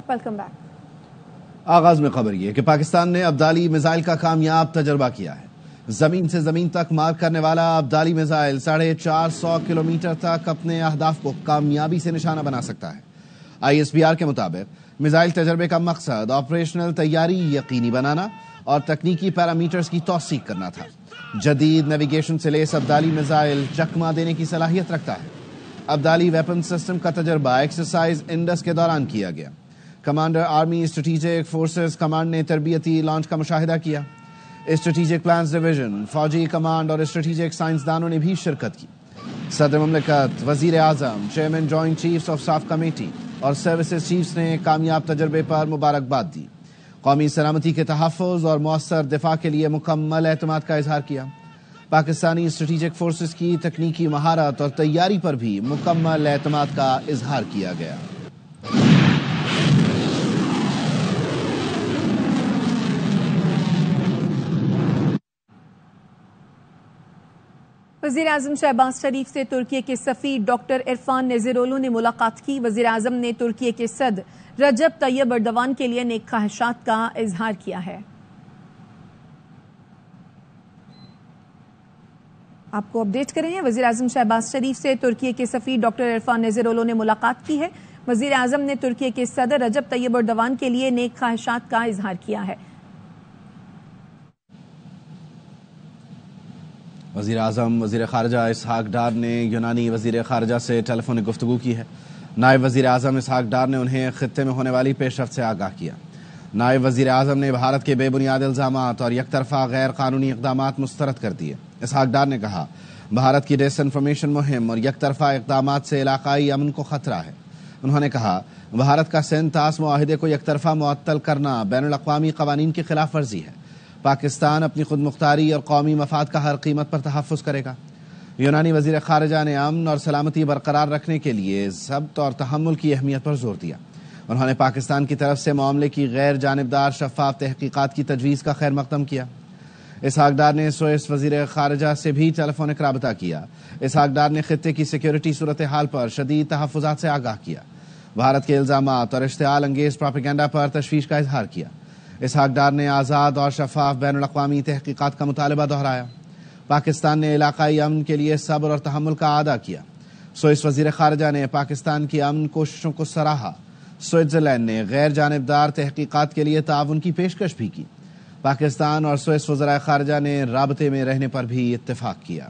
Welcome back. آغاز میں خبر یہ کہ پاکستان نے ابدالی میزائل کا کامیاب تجربہ کیا ہے۔ زمین سے زمین تک مار کرنے والا ابدالی میزائل 450 کلومیٹر تک اپنے اہداف کو کامیابی سے نشانہ بنا سکتا ہے۔ ISPR کے مطابق میزائل تجربے کا مقصد آپریشنل تیاری یقینی بنانا اور تکنیکی پیرامیٹرز کی توثیق کرنا تھا۔ جدید نیویگیشن سے لیس ابدالی میزائل چکمہ دینے کی صلاحیت رکھتا ہے۔ ابدالی ویپن سسٹم کا تجربہ ایکسرسائز انڈس کے دوران کیا گیا۔ Commander army strategic forces command نے تربیتی لانچ کا مشاہدہ کیا۔ اسٹریٹجک پلانز ڈویژن، فوجی کمانڈ اور اسٹریٹجک سائنسدانوں نے بھی شرکت کی۔ صدر مملکت، وزیر اعظم، chairman joint chiefs of staff committee اور سروسز چیفز نے کامیاب تجربے پر مبارکباد دی۔ قومی سلامتی کے تحفظ اور مؤثر دفاع کے لیے مکمل اعتماد کا اظہار کیا۔ پاکستانی اسٹریٹجک فورسز کی تکنیکی مہارت اور تیاری پر بھی مکمل اعتماد کا اظہار کیا گیا۔ وزیر اعظم شہباز شریف سے ترکی کے سفیر ڈاکٹر عرفان نظیرولو نے ملاقات کی۔ وزیر اعظم نے ترکی کے صدر رجب طیب ایردوان کے لیے نیک خواہشات کا اظہار کیا ہے۔ آپ کو اپڈیٹ کریں ہیں، وزیر اعظم شہباز شریف سے ترکی کے سفیر ڈاکٹر عرفان نظیرولو نے ملاقات کی ہے۔ وزیر اعظم نے ترکی کے صدر رجب طیب ایردوان کے لیے نیک خواہشات کا اظہار کیا ہے۔ وزیر اعظم وزیر خارجہ اسحاق ڈار نے یونانی وزیر خارجہ سے ٹیلی فونک گفتگو کی ہے۔ نائب وزیر اعظم اسحاق ڈار نے انہیں خطے میں ہونے والی پیش رفت سے آگاہ کیا۔ نائب وزیر اعظم نے بھارت کے بے بنیاد الزامات اور یک طرفہ غیر قانونی اقدامات مسترد کر دیے۔ اسحاق ڈار نے کہا، بھارت کی ڈس انفارمیشن مہم اور یک طرفہ اقدامات سے علاقائی امن کو خطرہ ہے۔ انہوں نے کہا، بھارت کا سندھ طاس معاہدے کو یک طرفہ معطل کرنا بین الاقوامی قوانین کی خلاف ورزی ہے۔ پاکستان اپنی خود مختاری اور قومی مفاد کا ہر قیمت پر تحفظ کرے گا۔ یونانی وزیر خارجہ نے امن اور سلامتی برقرار رکھنے کے لیے ضبط اور تحمل کی اہمیت پر زور دیا۔ انہوں نے پاکستان کی طرف سے معاملے کی غیر جانبدار شفاف تحقیقات کی تجویز کا خیر مقدم کیا۔ اسحاق ڈار نے سوئس وزیر خارجہ سے بھی ٹیلی فونک رابطہ کیا۔ اسحاق ڈار نے خطے کی سیکیورٹی صورتحال پر شدید تحفظات سے آگاہ کیا۔ بھارت کے الزامات اور اشتعال انگیز پروپیگنڈا پر تشویش کا اظہار کیا۔ اسحاق ڈار نے آزاد اور شفاف بین الاقوامی تحقیقات کا مطالبہ دہرایا۔ پاکستان نے علاقائی امن کے لیے صبر اور تحمل کا اعادہ کیا۔ سوئس وزیر خارجہ نے پاکستان کی امن کوششوں کو سراہا۔ سوئٹزرلینڈ نے غیر جانبدار تحقیقات کے لیے تعاون کی پیشکش بھی کی۔ پاکستان اور سوئس وزرائے خارجہ نے رابطے میں رہنے پر بھی اتفاق کیا۔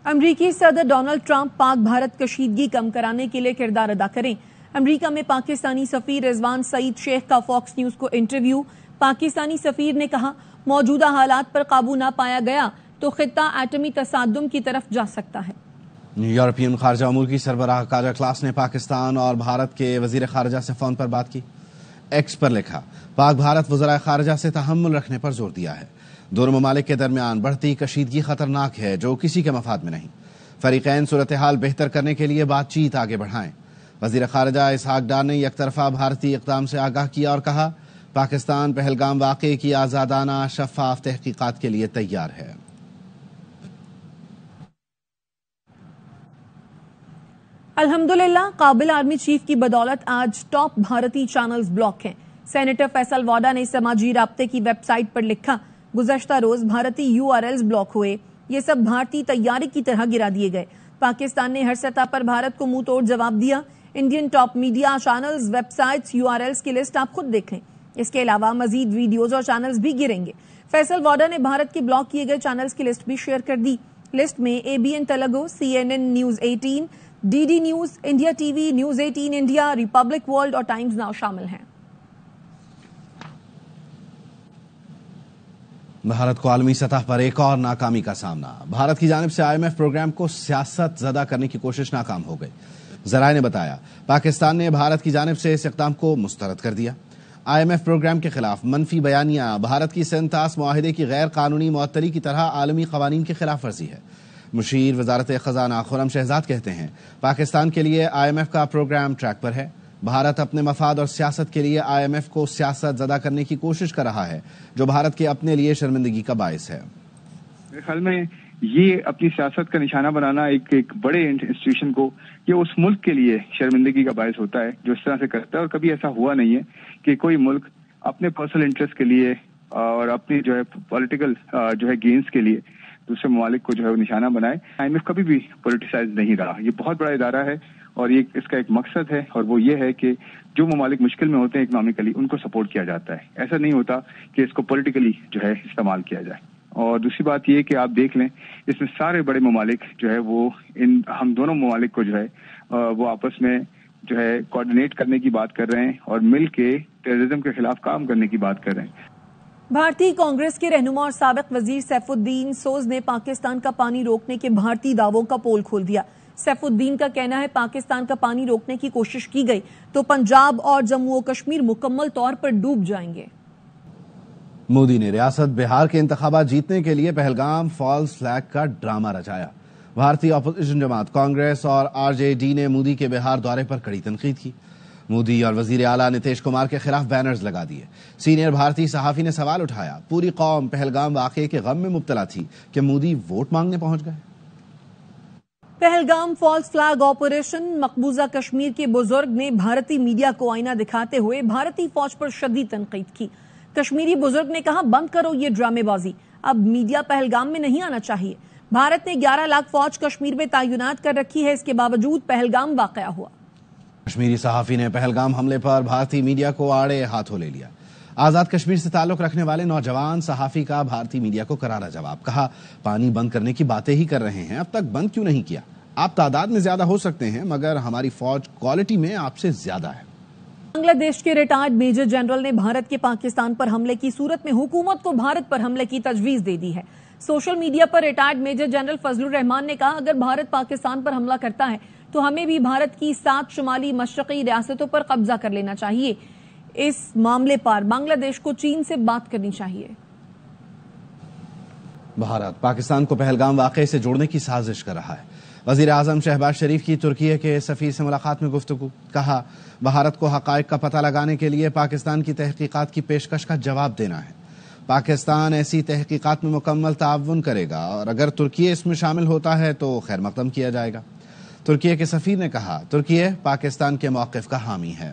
امریکی صدر ڈونلڈ ٹرمپ پاک بھارت کشیدگی کم کرانے کے لیے کردار ادا کریں۔ امریکہ میں پاکستانی سفیر رضوان سعید شیخ کا فاکس نیوز کو انٹرویو۔ پاکستانی سفیر نے کہا، موجودہ حالات پر قابو نہ پایا گیا تو خطہ ایٹمی تصادم کی طرف جا سکتا ہے۔ یورپین خارجہ امور کی سربراہ کاجا کلاس نے پاکستان اور بھارت کے وزیر خارجہ سے فون پر بات کی۔ ایکس پر لکھا، پاک بھارت وزرائے خارجہ سے تحمل رکھنے پر زور دیا ہے۔ دونوں ممالک کے درمیان بڑھتی کشیدگی خطرناک ہے جو کسی کے مفاد میں نہیں۔ فریقین صورتحال بہتر کرنے کے لیے بات چیت آگے بڑھائیں۔ وزیر خارجہ اسحاق ڈار نے یک طرفہ بھارتی اقدام سے آگاہ کیا اور کہا، پاکستان پہلگام واقعے کی آزادانہ شفاف تحقیقات کے لیے تیار ہے۔ الحمدللہ قابل آرمی چیف کی بدولت آج ٹاپ بھارتی چینلز بلاک ہیں۔ سینیٹر فیصل واڈا نے سماجی رابطے کی ویب سائٹ پر لکھا، گزشتہ روز بھارتی URLs بلاک ہوئے، یہ سب بھارتی تیاری کی طرح گرا دیے گئے۔ پاکستان نے ہر سطح پر بھارت کو منہ توڑ جواب دیا۔ Indian top media channels, web sites, URLs کی لسٹ آپ خود دیکھ لیں۔ اس کے علاوہ مزید ویڈیوز اور چینلز بھی گریں گے۔ فیصل واڈا نے بھارت کے بلاک کیے گئے چینلز کی لسٹ بھی شیئر کر دی۔ لسٹ میں ABN Telugu, CNN news 18، DD news, India TV، news 18 India, republic world اور ٹائمز ناؤ شامل ہیں۔ بھارت کو عالمی سطح پر ایک اور ناکامی کا سامنا۔ بھارت کی جانب سے IMF پروگرام کو سیاست زدہ کرنے کی کوشش ناکام ہو گئی۔ ذرائع نے بتایا، پاکستان نے بھارت کی جانب سے اس اقدام کو مسترد کر دیا۔ IMF پروگرام کے خلاف منفی بیانیہ بھارت کی سندھ طاس معاہدے کی غیر قانونی معطلی کی طرح عالمی قوانین کی خلاف ورزی ہے۔ مشیر وزارت خزانہ خرم شہزاد کہتے ہیں، پاکستان کے لیے IMF کا پروگرام ٹریک پر ہے۔ بھارت اپنے مفاد اور سیاست کے لیے IMF کو سیاست زدہ کرنے کی کوشش کر رہا ہے، جو بھارت کے اپنے لیے شرمندگی کا باعث ہے۔ میرے خیال میں یہ اپنی سیاست کا نشانہ بنانا ایک بڑے انسٹیٹیوشن کو یہ اس ملک کے لیے شرمندگی کا باعث ہوتا ہے جو اس طرح سے کرتا ہے. اور کبھی ایسا ہوا نہیں ہے کہ کوئی ملک اپنے پرسنل انٹرسٹ کے لیے اور اپنی جو ہے پولیٹیکل جو ہے گینز کے لیے دوسرے ممالک کو جو ہے نشانہ بنائے. IMF کبھی بھی پولیٹیسائز نہیں رہا. یہ بہت بڑا ادارہ ہے اور یہ اس کا ایک مقصد ہے اور وہ یہ ہے کہ جو ممالک مشکل میں ہوتے ہیں اکنامکلی ان کو سپورٹ کیا جاتا ہے. ایسا نہیں ہوتا کہ اس کو پولیٹیکلی جو ہے استعمال کیا جائے. اور دوسری بات یہ کہ آپ دیکھ لیں اس میں سارے بڑے ممالک جو ہے وہ ہم دونوں ممالک کو جو ہے وہ آپس میں جو ہے کوآرڈینیٹ کرنے کی بات کر رہے ہیں اور مل کے ٹیررزم کے خلاف کام کرنے کی بات کر رہے ہیں. بھارتی کانگریس کے رہنما اور سابق وزیر سیف الدین سوز نے پاکستان کا پانی روکنے کے بھارتی دعووں کا پول کھول دیا. سیف الدین کا کہنا ہے پاکستان کا پانی روکنے کی کوشش کی گئی تو پنجاب اور جموں و کشمیر مکمل طور پر ڈوب جائیں گے. مودی نے ریاست بہار کے انتخابات جیتنے کے لیے پہلگام فالس فلیگ کا ڈرامہ رچایا. بھارتی اپوزیشن جماعت کانگریس اور RJD نے مودی کے بہار دورے پر کڑی تنقید کی. مودی اور وزیر اعلیٰ نتیش کمار کے خلاف بینرز لگا دیے. سینئر بھارتی صحافی نے سوال اٹھایا پوری قوم پہلگام واقعے کے غم میں مبتلا تھی کہ مودی ووٹ مانگنے پہنچ گئے. پہلگام فالس فلیگ آپریشن مقبوضہ کشمیر کے بزرگ نے بھارتی میڈیا کو آئینہ دکھاتے ہوئے بھارتی فوج پر شدید تنقید کی. کشمیری بزرگ نے کہا بند کرو یہ ڈرامے بازی, اب میڈیا پہلگام میں نہیں آنا چاہیے. بھارت نے 11 لاکھ فوج کشمیر میں تعینات کر رکھی ہے, اس کے باوجود پہلگام واقعہ ہوا. کشمیری صحافی نے پہلگام حملے پر بھارتی میڈیا کو آڑے ہاتھوں لے لیا. آزاد کشمیر سے تعلق رکھنے والے نوجوان صحافی کا بھارتی میڈیا کو کرارا جواب. کہا پانی بند کرنے کی باتیں ہی کر رہے ہیں, اب تک بند کیوں نہیں کیا؟ آپ تعداد میں زیادہ ہو سکتے ہیں مگر ہماری فوج کوالٹی میں آپ سے زیادہ ہے. بنگلہ دیش کے ریٹائرڈ میجر جنرل نے بھارت کے پاکستان پر حملے کی صورت میں حکومت کو بھارت پر حملے کی تجویز دے دی ہے. سوشل میڈیا پر ریٹائرڈ میجر جنرل فضل الرحمان نے کہا اگر بھارت پاکستان پر حملہ کرتا ہے تو ہمیں بھی بھارت کی 7 شمالی مشرقی ریاستوں پر قبضہ کر لینا چاہیے. اس معاملے پر بنگلہ دیش کو چین سے بات کرنی چاہیے. بھارت پاکستان کو پہلگام واقعے سے جوڑنے کی سازش کر رہا ہے. وزیر اعظم شہباز شریف کی ترکی کے سفیر سے ملاقات میں گفتگو. کہا بھارت کو حقائق کا پتہ لگانے کے لیے پاکستان کی تحقیقات کی پیشکش کا جواب دینا ہے. پاکستان ایسی تحقیقات میں مکمل تعاون کرے گا اور اگر ترکی اس میں شامل ہوتا ہے تو خیر مقدم کیا جائے گا. ترکی کے سفیر نے کہا ترکی پاکستان کے موقف کا حامی ہے.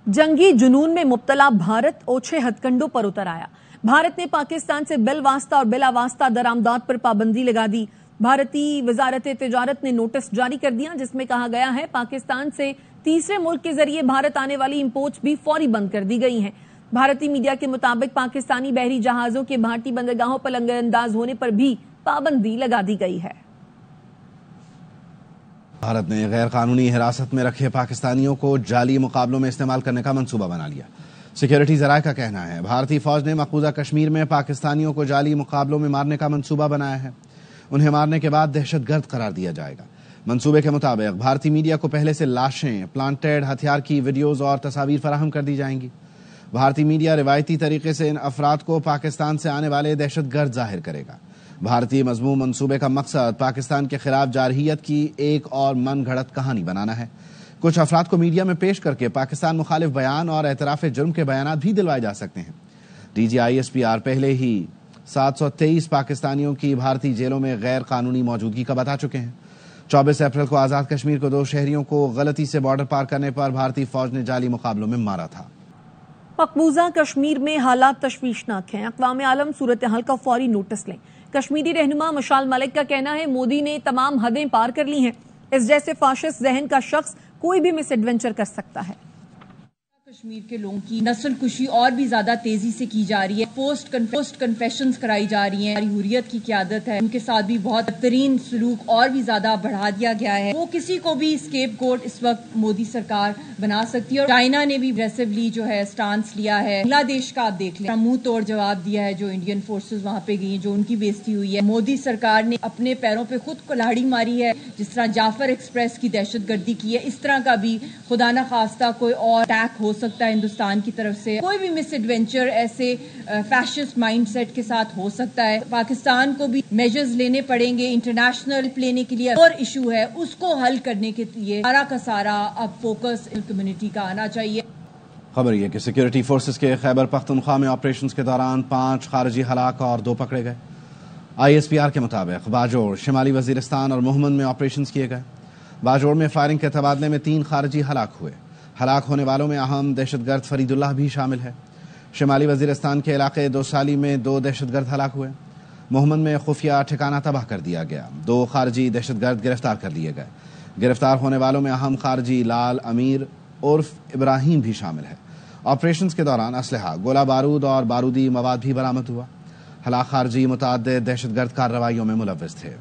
جنگی جنون میں مبتلا بھارت اوچھے ہتھ کنڈوں پر اتر آیا. بھارت نے پاکستان سے بالواسطہ اور بلا واسطہ درآمدات پر پابندی لگا دی. بھارتی وزارت تجارت نے نوٹس جاری کر دیا جس میں کہا گیا ہے پاکستان سے تیسرے ملک کے ذریعے بھارت آنے والی امپورٹس بھی فوری بند کر دی گئی ہیں. بھارتی میڈیا کے مطابق پاکستانی بحری جہازوں کے بھارتی بندرگاہوں پر لنگر انداز ہونے پر بھی پابندی لگا دی گئی ہے. بھارت نے غیر قانونی حراست میں رکھے پاکستانیوں کو جعلی مقابلوں میں استعمال کرنے کا منصوبہ بنا لیا. سیکیورٹی ذرائع کا کہنا ہے بھارتی فوج نے مقبوضہ کشمیر میں پاکستانیوں کو جعلی مقابلوں میں مارنے کا منصوبہ بنایا ہے. انہیں مارنے کے بعد دہشت گرد قرار دیا جائے گا. منصوبے کے مطابق بھارتی میڈیا کو پہلے سے لاشیں, پلانٹیڈ ہتھیار کی ویڈیوز اور تصاویر فراہم کر دی جائیں گی. بھارتی میڈیا روایتی طریقے سے ان افراد کو پاکستان سے آنے والے دہشت گرد ظاہر کرے گا. بھارتی مضمون منصوبے کا مقصد پاکستان کے خلاف جارحیت کی ایک اور من گھڑت کہانی بنانا ہے. کچھ افراد کو میڈیا میں پیش کر کے پاکستان مخالف بیان اور اعتراف جرم کے بیانات بھی دلوائے جا سکتے ہیں. DGISPR پہلے ہی 723 پاکستانیوں کی بھارتی جیلوں میں غیر قانونی موجودگی کا بتا چکے ہیں. 24 اپریل کو آزاد کشمیر کو 2 شہریوں کو غلطی سے بارڈر پار کرنے پر بھارتی فوج نے جعلی مقابلوں میں مارا تھا. مقبوضہ کشمیر میں حالات تشویشناک ہیں. اقوام عالم صورتحال کا فوری نوٹس لیں. کشمیری رہنما مشال ملک کا کہنا ہے مودی نے تمام حدیں پار کر لی ہیں. اس جیسے فاشسٹ ذہن کا شخص کوئی بھی مس ایڈونچر کر سکتا ہے. کشمیر کے لوگوں کی نسل کشی اور بھی زیادہ تیزی سے کی جا رہی ہے. پوسٹ کنفیشنز کرائی جا رہی ہیں. ہماری حریت کی قیادت ہے, ان کے ساتھ بھی بہت بدترین سلوک اور بھی زیادہ بڑھا دیا گیا ہے. وہ کسی کو بھی اسکیپ گوٹ اس وقت مودی سرکار بنا سکتی ہے. اور چائنا نے بھی اگریسولی جو ہے سٹانس لیا ہے. بنگلہ دیش کا آپ دیکھ لیں, منہ توڑ جواب دیا ہے جو انڈین فورسز وہاں پہ گئی ہیں, جو ان کی بےزتی ہوئی ہے. مودی سرکار نے اپنے پیروں پہ خود کلاڑی ماری ہے. جس طرح جعفر ایکسپریس کی دہشت گردی کی ہے, اس طرح کا بھی خدا نہ خواستہ کوئی اور اٹیک ہو سکتا ہے ہندوستان کی طرف سے. کوئی بھی مس ایڈونچر ایسے فیشسٹ مائنڈ سیٹ کے ساتھ ہو سکتا ہے. پاکستان کو بھی میجرز لینے پڑیں گے انٹرنیشنل لینے کے لیے. اور ایشو ہے اس کو حل کرنے کے لیے سارا کا سارا اب فوکس کمیونٹی کا آنا چاہیے. خبر یہ کہ سیکورٹی فورسز کے خیبر پختونخوا میں آپریشنز کے دوران 5 خارجی ہلاک اور 2 پکڑے گئے. ISPR کے مطابق باجوڑ، شمالی وزیرستان اور مہمند میں آپریشنز کیے گئے. باجوڑ میں فائرنگ کے تبادلے میں 3 خارجی ہلاک ہوئے. ہلاک ہونے والوں میں اہم دہشت گرد فرید اللہ بھی شامل ہے. شمالی وزیرستان کے علاقے 2 سالی میں 2 دہشت گرد ہلاک ہوئے. مہمند میں خفیہ ٹھکانہ تباہ کر دیا گیا. 2 خارجی دہشت گرد گرفتار کر لیے گئے. گرفتار ہونے والوں میں اہم خارجی لال امیر عرف ابراہیم بھی شامل ہے. آپریشنز کے دوران اسلحہ، گولہ بارود اور بارودی مواد بھی برآمد ہوا. ہلاک خارجی متعدد دہشت گرد کارروائیوں میں ملوث تھے.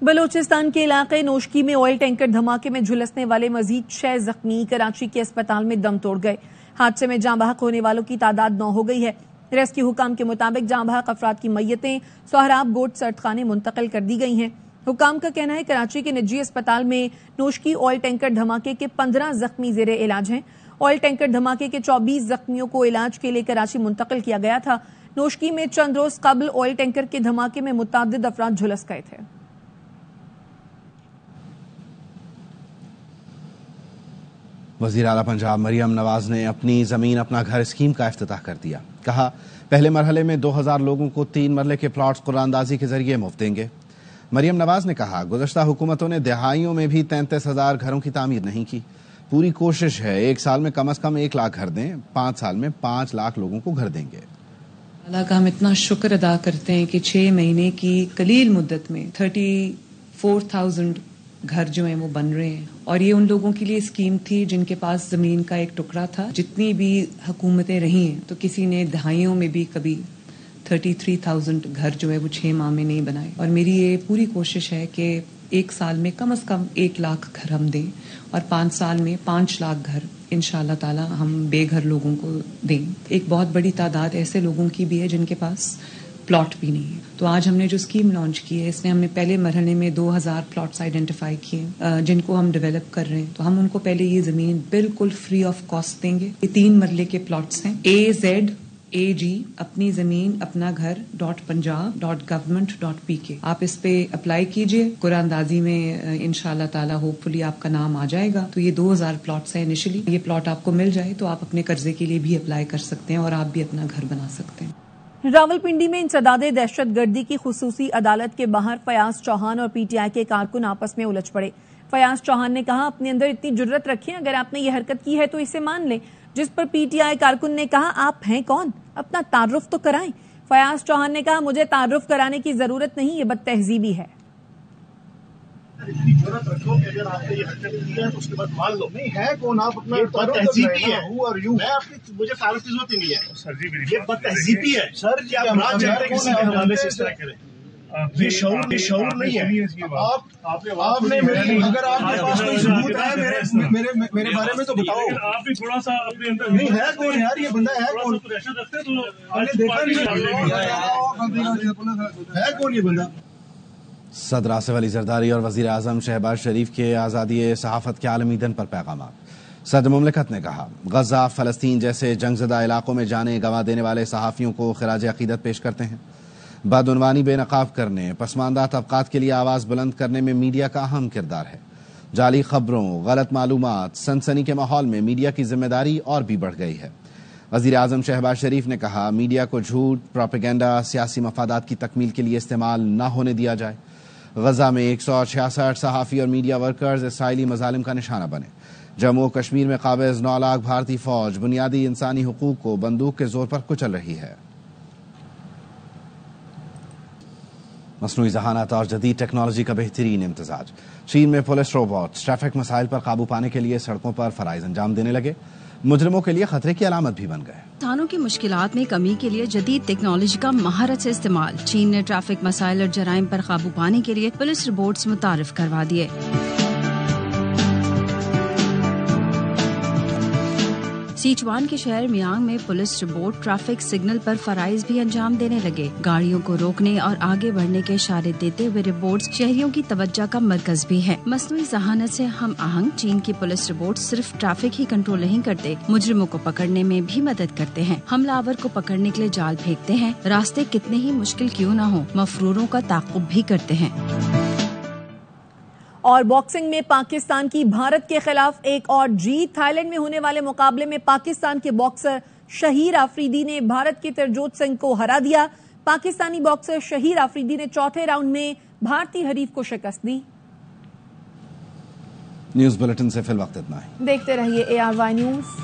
بلوچستان کے علاقے نوشکی میں آئل ٹینکر دھماکے میں جھلسنے والے مزید 6 زخمی کراچی کے اسپتال میں دم توڑ گئے. حادثے میں جاں بحق ہونے والوں کی تعداد 9 ہو گئی ہے. ریسکیو حکام کے مطابق جاں بحق افراد کی میتیں سہراب گوٹ سرد خانے منتقل کر دی گئی ہیں. حکام کا کہنا ہے کراچی کے نجی اسپتال میں نوشکی آئل ٹینکر دھماکے کے 15 زخمی زیر علاج ہیں. آئل ٹینکر دھماکے کے 24 زخمیوں کو علاج کے لیے کراچی منتقل کیا گیا تھا. نوشکی میں چند روز قبل آئل ٹینکر کے دھماکے میں متعدد افراد جھلس گئے تھے. وزیر اعلیٰ پنجاب مریم نواز نے اپنی زمین اپنا گھر اسکیم کا افتتاح کر دیا. کہا پہلے مرحلے میں 2000 لوگوں کو 3 مرلے کے پلاٹس قرآن اندازی کے ذریعے مفت دیں گے. مریم نواز نے کہا گزشتہ حکومتوں نے دہائیوں میں بھی 33,000 گھروں کی تعمیر نہیں کی. پوری کوشش ہے 1 سال میں کم از کم 1 لاکھ گھر دیں. 5 سال میں 5 لاکھ لوگوں کو گھر دیں گے. اللہ کا ہم اتنا شکر ادا کرتے ہیں کہ 6 مہینے کی قلیل مدت میں 34,000 گھر جو ہیں وہ بن رہے ہیں. اور یہ ان لوگوں کے لیے اسکیم تھی جن کے پاس زمین کا ایک ٹکڑا تھا. جتنی بھی حکومتیں رہی ہیں تو کسی نے دہائیوں میں بھی کبھی 33,000 گھر جو ہے وہ 6 ماہ میں نہیں بنائے. اور میری یہ پوری کوشش ہے کہ 1 سال میں کم از کم 1 لاکھ گھر ہم دیں اور 5 سال میں 5 لاکھ گھر انشاءاللہ تعالی ہم بے گھر لوگوں کو دیں. ایک بہت بڑی تعداد ایسے لوگوں کی بھی ہے جن کے پاس پلاٹ بھی نہیں ہے. تو آج ہم نے جو اسکیم لانچ کی ہے اس میں ہم نے پہلے مرحلے میں 2000 پلاٹس آئیڈینٹیفائی کیے جن کو ہم ڈیولپ کر رہے ہیں. تو ہم ان کو پہلے یہ زمین بالکل فری آف کاسٹ دیں گے. یہ 3 مرلے کے پلاٹس ہیں. AZAG اپنی زمین اپنا گھر .punjab.government.pk آپ اس پہ اپلائی کیجئے. قرآن اندازی میں انشاءاللہ تعالی ہوپ فلی آپ کا نام آ جائے گا. تو یہ 2000 پلاٹس ہیں انیشلی. یہ پلاٹ آپ کو مل جائے تو آپ اپنے قرضے کے لیے بھی اپلائی کر سکتے ہیں اور آپ بھی اپنا گھر بنا سکتے ہیں. راولپنڈی میں انسداد دہشت گردی کی خصوصی عدالت کے باہر فیاض چوہان اور PTI کے کارکن آپس میں الجھ پڑے. فیاض چوہان نے کہا اپنے اندر اتنی جرت رکھیں، اگر آپ نے یہ حرکت کی ہے تو اسے مان لیں. جس پر PTI کارکن نے کہا آپ ہیں کون، اپنا تعارف تو کرائیں. فیاض چوہان نے کہا مجھے تعارف کرانے کی ضرورت نہیں، یہ بد تہذیبی ہے. اتنی جرت رکھو کہ اگر آپ نے یہ حرکت کی ہے تو اس کے بعد مان لو. نہیں ہے کون آپ، اپنا بد تہذیبی ہے. میں آپ کی مجھے تعارف کی ضرورت ہی نہیں ہے سر جی. یہ بد تہذیبی ہے سر جی. آپ نہ جانتے کسی کے حوالے سے اس طرح کریں. یہ شعور نہیں ہے. آپ نے اگر آپ کے پاس کوئی ثبوت ہے میرے بارے میں تو بتاؤ. آپ بھی تھوڑا سا اپنے اندر نہیں ہے کون یار، یہ بندہ ہے کون؟ ہم نے دیکھا نہیں ہے کون یہ بندہ. صدر آصف علی زرداری اور وزیر اعظم شہباز شریف کے آزادی صحافت کے عالمی دن پر پیغامات. صدر مملکت نے کہا غزہ، فلسطین جیسے جنگ زدہ علاقوں میں جانیں گنوا دینے والے صحافیوں کو خراج عقیدت پیش کرتے ہیں. بدعنوانی بے نقاب کرنے، پسماندہ طبقات کے لیے آواز بلند کرنے میں میڈیا کا اہم کردار ہے. جعلی خبروں، غلط معلومات، سنسنی کے ماحول میں میڈیا کی ذمہ داری اور بھی بڑھ گئی ہے. وزیر اعظم شہباز شریف نے کہا میڈیا کو جھوٹ، پروپیگنڈا، سیاسی مفادات کی تکمیل کے لیے استعمال نہ ہونے دیا جائے. غزہ میں 166 صحافی اور میڈیا ورکرز اسرائیلی مظالم کا نشانہ بنے. جموں و کشمیر میں قابض 9 لاکھ بھارتی فوج بنیادی انسانی حقوق کو بندوق کے زور پر کچل رہی ہے. مصنوعی ذہانت اور جدید ٹیکنالوجی کا بہترین امتزاج. چین میں پولیس روبوٹس ٹریفک مسائل پر قابو پانے کے لیے سڑکوں پر فرائض انجام دینے لگے. مجرموں کے لیے خطرے کی علامت بھی بن گئے. انسانوں کی مشکلات میں کمی کے لیے جدید ٹیکنالوجی کا مہارت سے استعمال. چین نے ٹریفک مسائل اور جرائم پر قابو پانے کے لیے پولیس روبوٹس متعارف کروا دیے. سیچوان کے شہر میانگ میں پولیس روبوٹ ٹریفک سگنل پر فرائض بھی انجام دینے لگے. گاڑیوں کو روکنے اور آگے بڑھنے کے اشارے دیتے ہوئے روبوٹس شہریوں کی توجہ کا مرکز بھی ہے. مصنوعی ذہانت سے ہم آہنگ چین کی پولیس روبوٹ صرف ٹریفک ہی کنٹرول نہیں کرتے، مجرموں کو پکڑنے میں بھی مدد کرتے ہیں. حملہ آور کو پکڑنے کے لیے جال پھینکتے ہیں، راستے کتنے ہی مشکل کیوں نہ ہوں مفروروں کا تعاقب بھی کرتے ہیں. اور باکسنگ میں پاکستان کی بھارت کے خلاف ایک اور جیت. تھائی لینڈ میں ہونے والے مقابلے میں پاکستان کے باکسر شہیر آفریدی نے بھارت کے ترجوت سنگھ کو ہرا دیا. پاکستانی باکسر شہیر آفریدی نے چوتھے راؤنڈ میں بھارتی حریف کو شکست دی. نیوز بلیٹن سے فی الوقت اتنا ہے. دیکھتے رہیے ARY نیوز.